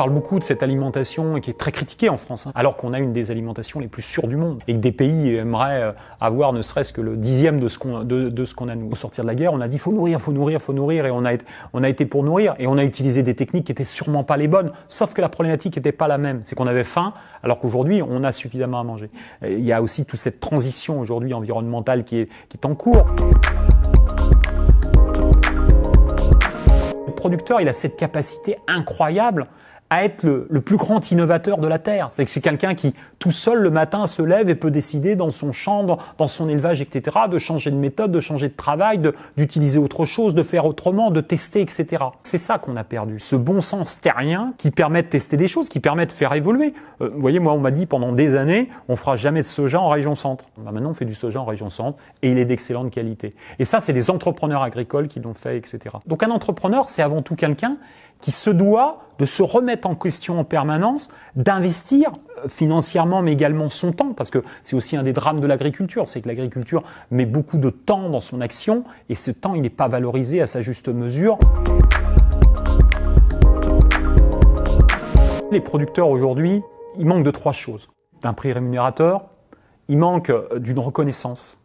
parle beaucoup de cette alimentation qui est très critiquée en France, hein, alors qu'on a une des alimentations les plus sûres du monde et que des pays aimeraient avoir ne serait-ce que le 10e de ce qu'on a nous. Au sortir de la guerre, on a dit faut nourrir, faut nourrir, faut nourrir, et on a été pour nourrir, et on a utilisé des techniques qui étaient sûrement pas les bonnes, sauf que la problématique n'était pas la même, c'est qu'on avait faim, alors qu'aujourd'hui on a suffisamment à manger. Il y a aussi toute cette transition aujourd'hui environnementale qui est en cours. Le producteur, il a cette capacité incroyable à être le plus grand innovateur de la Terre. C'est quelqu'un qui, tout seul, le matin, se lève et peut décider dans son champ, dans son élevage, etc., de changer de méthode, de changer de travail, d'utiliser autre chose, de faire autrement, de tester, etc. C'est ça qu'on a perdu. Ce bon sens terrien qui permet de tester des choses, qui permet de faire évoluer. Vous voyez, moi, on m'a dit pendant des années, on fera jamais de soja en région centre. Maintenant, on fait du soja en région centre et il est d'excellente qualité. Et ça, c'est des entrepreneurs agricoles qui l'ont fait, etc. Donc, un entrepreneur, c'est avant tout quelqu'un qui se doit de se remettre en question en permanence, d'investir financièrement mais également son temps, parce que c'est aussi un des drames de l'agriculture, c'est que l'agriculture met beaucoup de temps dans son action et ce temps il n'est pas valorisé à sa juste mesure. Les producteurs aujourd'hui, ils manquent de 3 choses. D'un prix rémunérateur, ils manquent d'une reconnaissance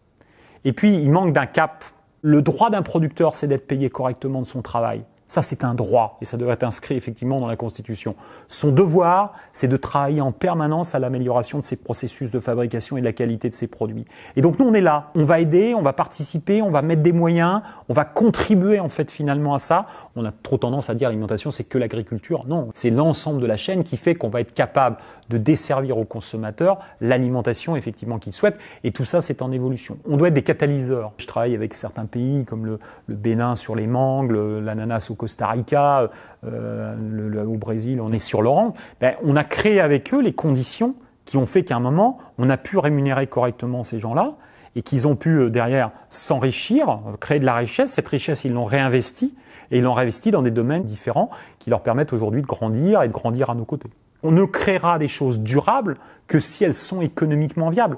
et puis ils manquent d'un cap. Le droit d'un producteur, c'est d'être payé correctement de son travail. Ça, c'est un droit et ça devrait être inscrit effectivement dans la Constitution. Son devoir, c'est de travailler en permanence à l'amélioration de ses processus de fabrication et de la qualité de ses produits. Et donc, nous, on est là. On va aider, on va participer, on va mettre des moyens, on va contribuer en fait finalement à ça. On a trop tendance à dire l'alimentation, c'est que l'agriculture. Non, c'est l'ensemble de la chaîne qui fait qu'on va être capable de desservir aux consommateurs l'alimentation effectivement qu'ils souhaitent. Et tout ça, c'est en évolution. On doit être des catalyseurs. Je travaille avec certains pays comme le Bénin sur les mangues, l'ananas au Costa Rica, au Brésil, on est sur l'orange. On a créé avec eux les conditions qui ont fait qu'à un moment, on a pu rémunérer correctement ces gens-là et qu'ils ont pu derrière s'enrichir, créer de la richesse. Cette richesse, ils l'ont réinvestie et ils l'ont réinvestie dans des domaines différents qui leur permettent aujourd'hui de grandir et de grandir à nos côtés. On ne créera des choses durables que si elles sont économiquement viables.